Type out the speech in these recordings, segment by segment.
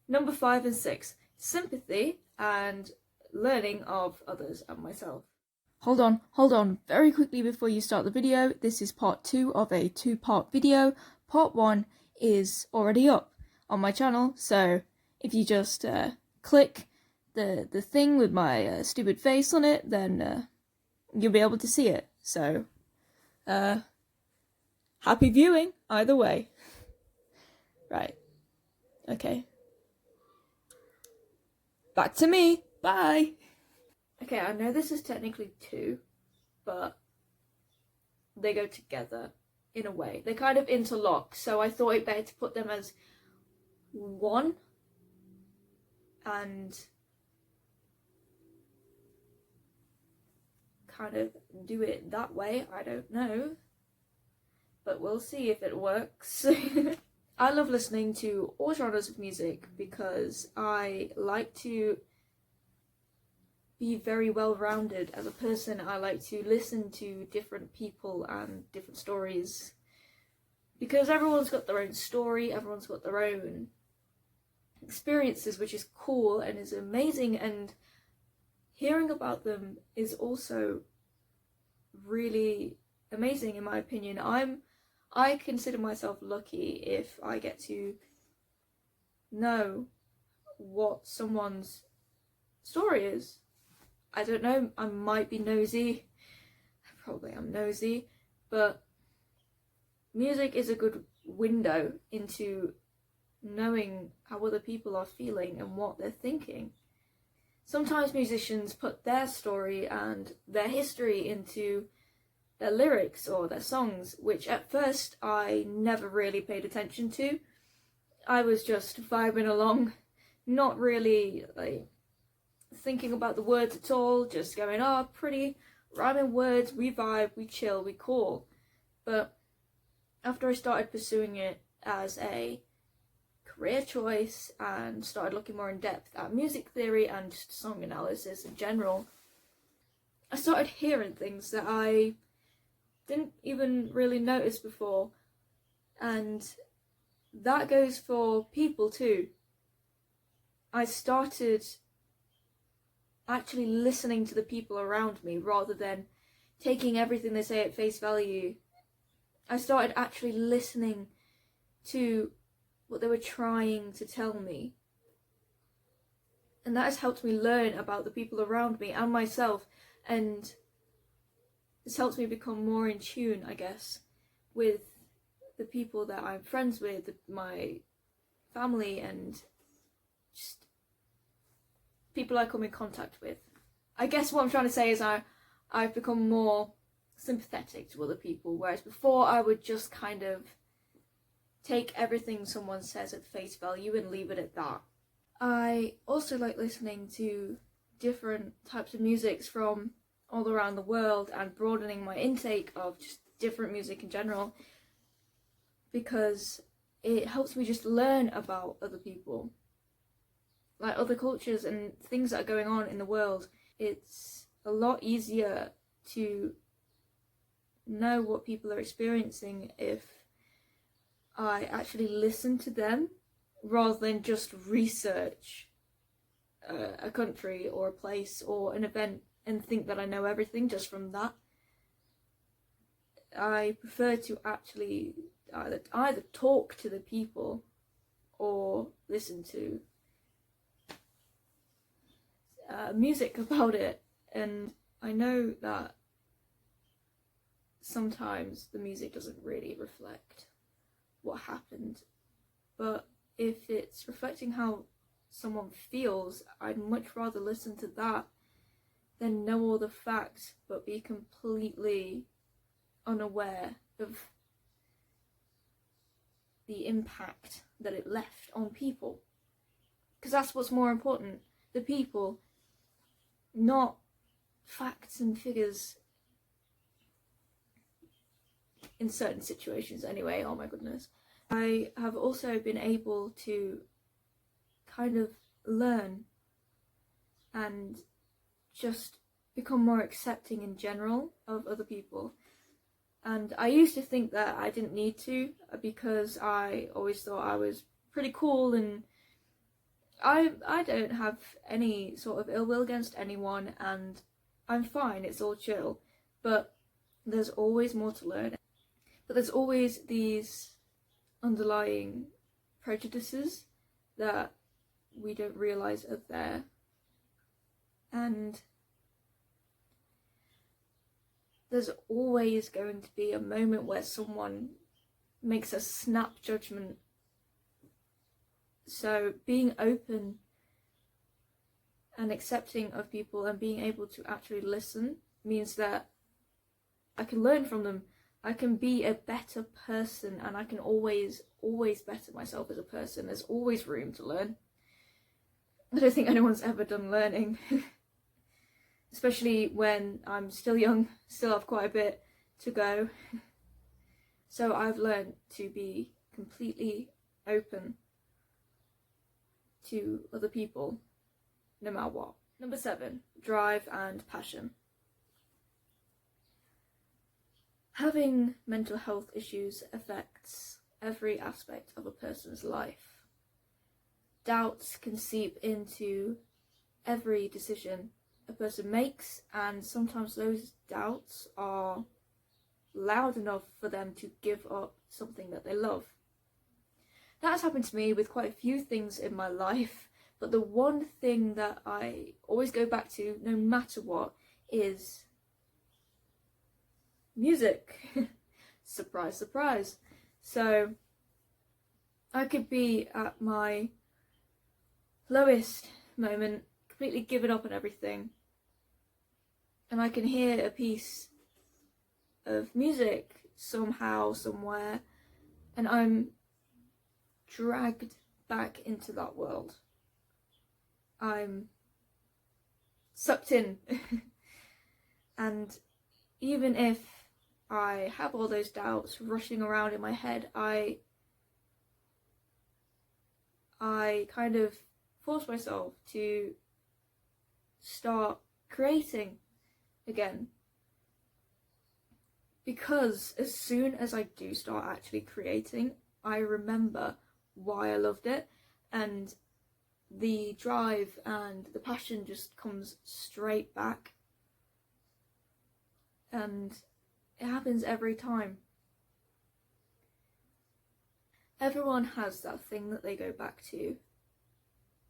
Number 5 and 6, sympathy and learning of others and myself. Hold on, very quickly before you start the video, this is part 2 of a 2-part video. Part 1 is already up on my channel, so if you just click the thing with my stupid face on it, then you'll be able to see it. So, happy viewing, either way. Right, okay. Back to me, bye! Okay, I know this is technically 2, but they go together in a way. They kind of interlock, so I thought it better to put them as 1 and kind of do it that way. I don't know, but we'll see if it works. I love listening to all genres of music because I like to be very well-rounded as a person. I like to listen to different people and different stories because everyone's got their own story, everyone's got their own experiences, which is cool and is amazing, and hearing about them is also really amazing in my opinion. I consider myself lucky if I get to know what someone's story is. I don't know, I might be nosy, probably I'm nosy, but music is a good window into knowing how other people are feeling and what they're thinking. Sometimes musicians put their story and their history into their lyrics or their songs, which at first I never really paid attention to. I was just vibing along, not really like thinking about the words at all, just going, oh, pretty rhyming words, we vibe, we chill, we cool. But after I started pursuing it as a career choice and started looking more in depth at music theory and just song analysis in general, I started hearing things that I didn't even really notice before, and that goes for people too. I started actually listening to the people around me rather than taking everything they say at face value. I started actually listening to what they were trying to tell me, and that has helped me learn about the people around me and myself, and it's helped me become more in tune, I guess, with the people that I'm friends with, my family, and just people I come in contact with. I guess what I'm trying to say is I've become more sympathetic to other people, whereas before I would just kind of take everything someone says at face value and leave it at that. I also like listening to different types of musics from all around the world and broadening my intake of just different music in general, because it helps me just learn about other people, like other cultures and things that are going on in the world. It's a lot easier to know what people are experiencing if I actually listen to them rather than just research a country or a place or an event and think that I know everything just from that. I prefer to actually either talk to the people or listen to music about it. And I know that sometimes the music doesn't really reflect what happened, but if it's reflecting how someone feels, I'd much rather listen to that than know all the facts but be completely unaware of the impact that it left on people. Because that's what's more important, the people, not facts and figures in certain situations anyway. Oh my goodness. I have also been able to kind of learn and just become more accepting in general of other people. And I used to think that I didn't need to, because I always thought I was pretty cool and I don't have any sort of ill will against anyone, and I'm fine, it's all chill. But there's always more to learn. But there's always these underlying prejudices that we don't realise are there. And there's always going to be a moment where someone makes a snap judgment. So being open and accepting of people and being able to actually listen means that I can learn from them. I can be a better person, and I can always better myself as a person. There's always room to learn. I don't think anyone's ever done learning. Especially when I'm still young, still have quite a bit to go. So I've learned to be completely open to other people, no matter what. Number 7, drive and passion. Having mental health issues affects every aspect of a person's life. Doubts can seep into every decision a person makes, and sometimes those doubts are loud enough for them to give up something that they love. That has happened to me with quite a few things in my life, but the one thing that I always go back to, no matter what, is music. Surprise, surprise. So I could be at my lowest moment, completely given up on everything, and I can hear a piece of music somehow, somewhere, and I'm dragged back into that world. I'm sucked in. And even if I have all those doubts rushing around in my head, I kind of force myself to start creating again. Because as soon as I do start actually creating, I remember why I loved it, and the drive and the passion just comes straight back. And it happens every time. Everyone has that thing that they go back to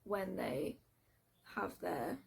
when they have their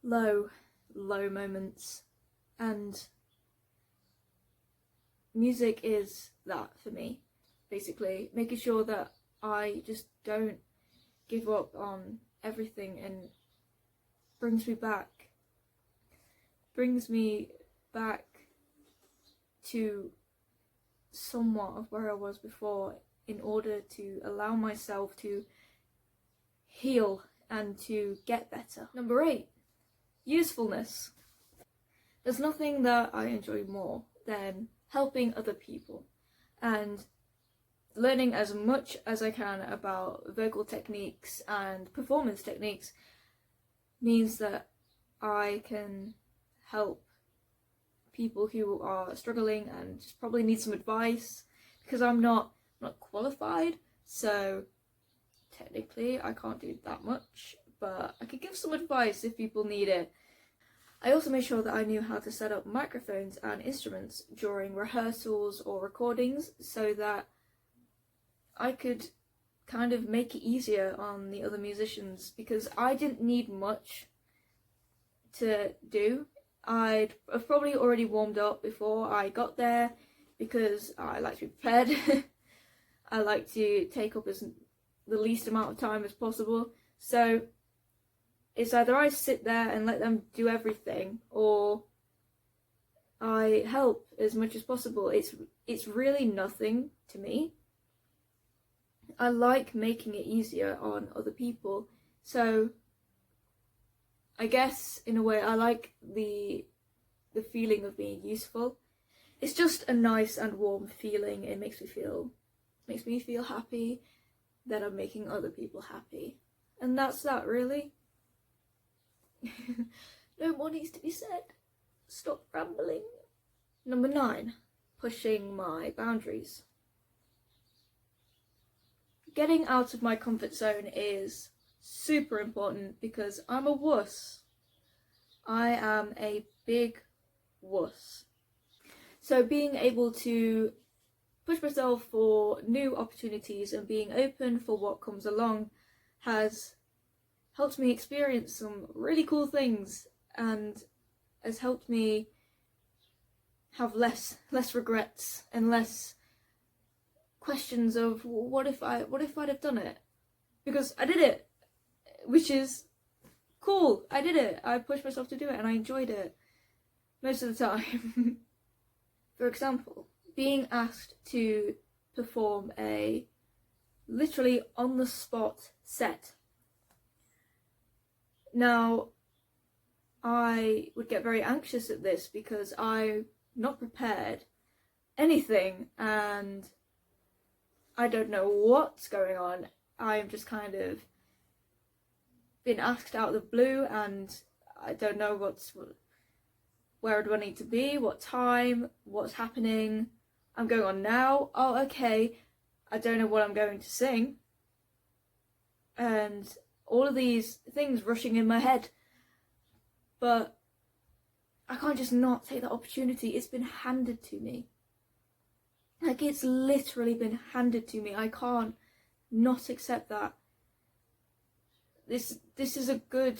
low moments, and music is that for me. Basically, making sure that I just don't give up on everything, and brings me back to somewhat of where I was before, in order to allow myself to heal and to get better. Number 8, usefulness. There's nothing that I enjoy more than helping other people and learning as much as I can about vocal techniques and performance techniques. Means that I can help people who are struggling and just probably need some advice, because I'm not qualified, so technically I can't do that much, but I could give some advice if people need it. I also made sure that I knew how to set up microphones and instruments during rehearsals or recordings, so that I could kind of make it easier on the other musicians, because I didn't need much to do. I'd have probably already warmed up before I got there, because I like to be prepared. I like to take up the least amount of time as possible. So it's either I sit there and let them do everything, or I help as much as possible. It's really nothing to me. I like making it easier on other people. So I guess in a way I like the feeling of being useful. It's just a nice and warm feeling. It makes me feel happy that I'm making other people happy. And that's that, really. No more needs to be said. Stop rambling. Number 9, pushing my boundaries. getting out of my comfort zone is super important because I'm a wuss. I am a big wuss. So being able to push myself for new opportunities and being open for what comes along has helped me experience some really cool things and has helped me have less regrets and less questions of what if I'd have done it, because I did it, which is cool. I did it. I pushed myself to do it and I enjoyed it most of the time. For example, being asked to perform a literally on the spot set. Now, I would get very anxious at this because I'm not prepared anything and I don't know what's going on. I'm just kind of been asked out of the blue and I don't know where do I need to be, what time, what's happening. I'm going on now. Oh, okay. I don't know what I'm going to sing. And all of these things rushing in my head. But I can't just not take that opportunity. It's been handed to me. Like, it's literally been handed to me. I can't not accept that. This is a good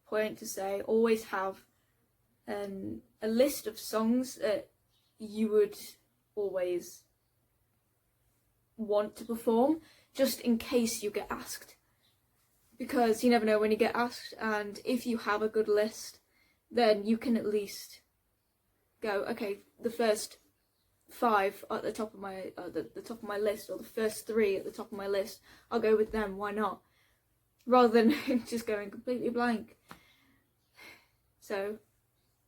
point to say. Always have a list of songs that you would always want to perform, just in case you get asked. Because you never know when you get asked, and if you have a good list, then you can at least go, okay, the first 5 at the top of my the top of my list, or the first 3 at the top of my list, I'll go with them. Why not? Rather than just going completely blank. So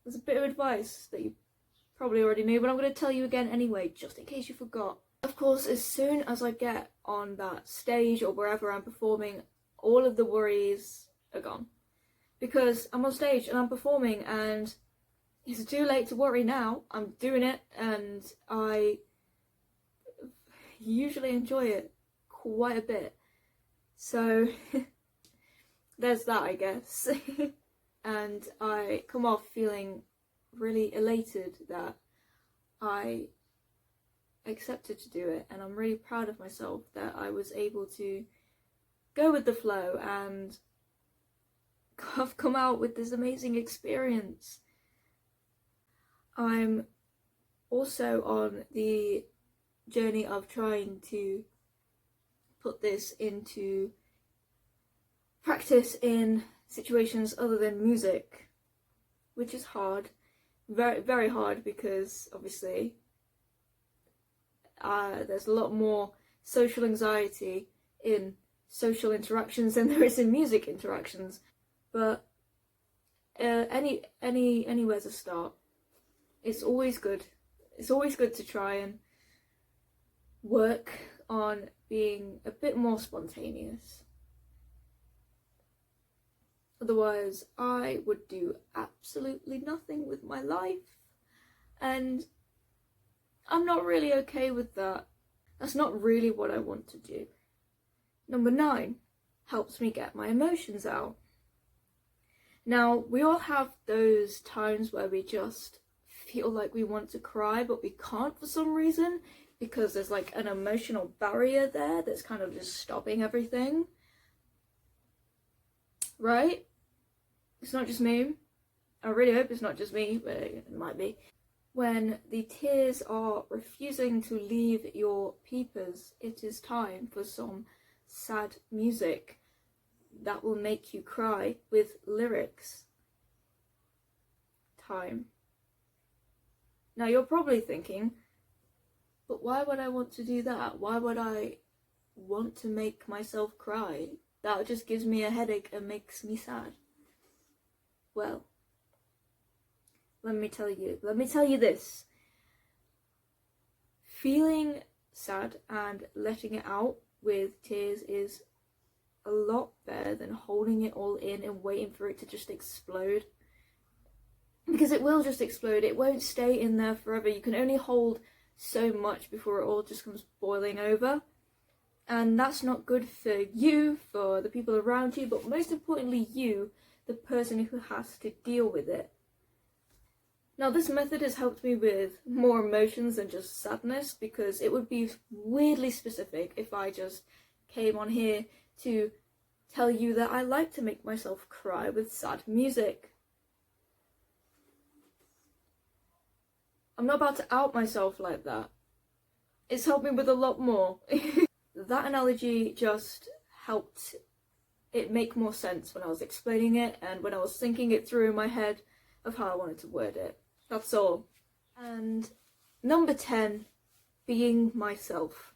there's a bit of advice that you probably already knew, but I'm going to tell you again anyway, just in case you forgot. Of course, as soon as I get on that stage or wherever I'm performing, all of the worries are gone. Because I'm on stage and I'm performing and it's too late to worry now. I'm doing it and I usually enjoy it quite a bit. So there's that, I guess. And I come off feeling really elated that I accepted to do it, and I'm really proud of myself that I was able to go with the flow and have come out with this amazing experience. I'm also on the journey of trying to put this into practice in situations other than music, which is hard, very, very hard, because obviously there's a lot more social anxiety in social interactions than there is in music interactions. But anywhere's a start. It's always good. It's always good to try and work on being a bit more spontaneous. Otherwise, I would do absolutely nothing with my life, and I'm not really okay with that. That's not really what I want to do. Number 9, helps me get my emotions out. Now, we all have those times where we just feel like we want to cry, but we can't for some reason, because there's like an emotional barrier there that's kind of just stopping everything. Right? It's not just me. I really hope it's not just me, but it might be. When the tears are refusing to leave your peepers, it is time for some sad music that will make you cry with lyrics. Time. Now you're probably thinking, but why would I want to do that? Why would I want to make myself cry? That just gives me a headache and makes me sad. Well, let me tell you this. Feeling sad and letting it out with tears is a lot better than holding it all in and waiting for it to just explode. Because it will just explode. It won't stay in there forever. You can only hold so much before it all just comes boiling over. And that's not good for you, for the people around you, but most importantly you, the person who has to deal with it. Now this method has helped me with more emotions than just sadness, because it would be weirdly specific if I just came on here to tell you that I like to make myself cry with sad music. I'm not about to out myself like that. It's helped me with a lot more. That analogy just helped it make more sense when I was explaining it and when I was thinking it through in my head of how I wanted to word it. That's all. And number 10, being myself.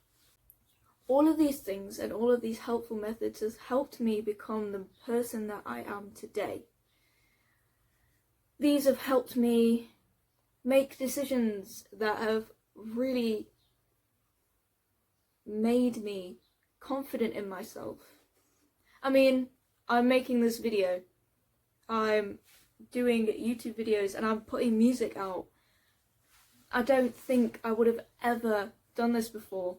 All of these things and all of these helpful methods has helped me become the person that I am today. These have helped me make decisions that have really made me confident in myself. I mean, I'm making this video, I'm doing YouTube videos, and I'm putting music out. I don't think I would have ever done this before,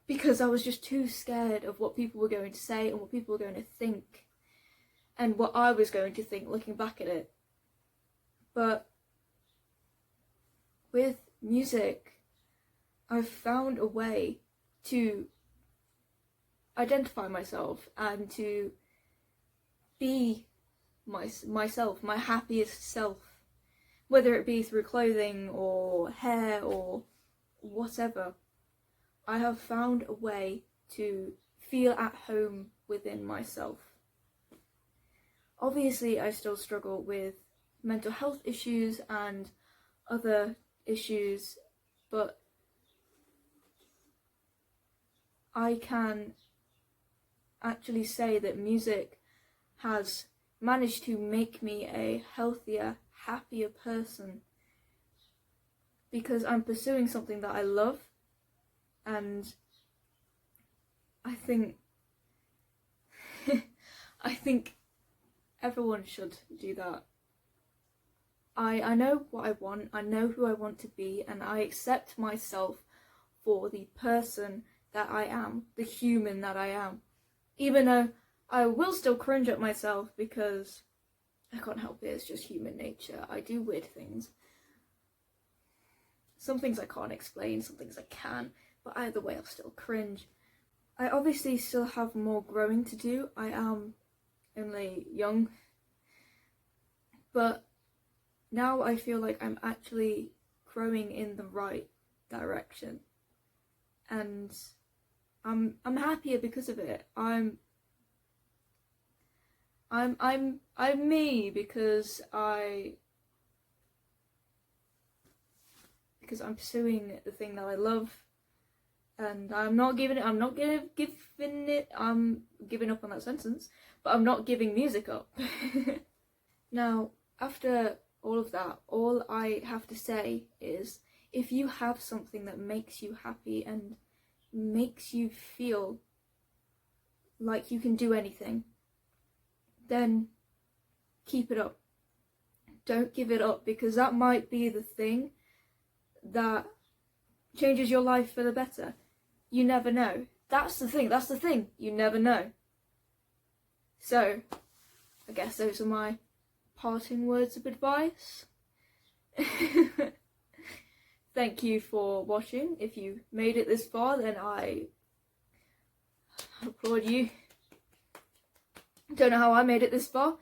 because I was just too scared of what people were going to say and what people were going to think and what I was going to think looking back at it. But with music, I've found a way to identify myself and to be myself, my happiest self, whether it be through clothing or hair or whatever. I have found a way to feel at home within myself. Obviously, I still struggle with mental health issues and other issues, but I can actually say that music has managed to make me a healthier, happier person, because I'm pursuing something that I love, and I think I think everyone should do that. I know what I want, I know who I want to be, and I accept myself for the person that I am, the human that I am. Even though I will still cringe at myself, because I can't help it, it's just human nature. I do weird things. Some things I can't explain, some things I can, but either way I'll still cringe. I obviously still have more growing to do. I am only young, but now I feel like I'm actually growing in the right direction, and I'm happier because of it. I'm me because I'm pursuing the thing that I love, and I'm giving up on that sentence, but I'm not giving music up. Now, after all of that, all I have to say is, if you have something that makes you happy and makes you feel like you can do anything, then keep it up. Don't give it up, because that might be the thing that changes your life for the better. You never know. That's the thing, you never know. So, I guess those are my parting words of advice. Thank you for watching. If you made it this far, then I applaud you. Don't know how I made it this far.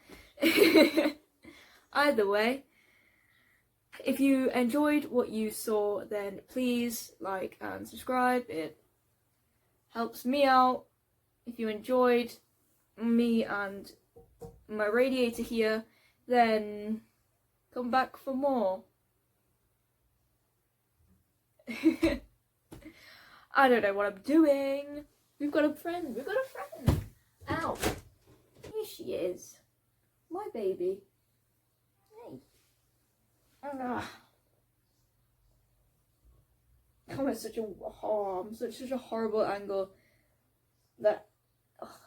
Either way, if you enjoyed what you saw, then please like and subscribe. It helps me out. If you enjoyed me and my radiator here, then come back for more. I don't know what I'm doing. We've got a friend. Ow. Here she is. My baby. Hey. I'm at such a horrible angle that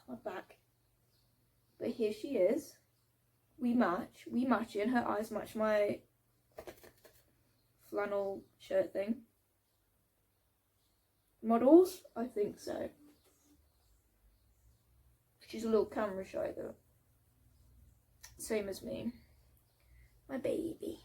my back. But here she is. We matching. Her eyes match my flannel shirt thing. Models? I think so. She's a little camera shy though. Same as me. My baby.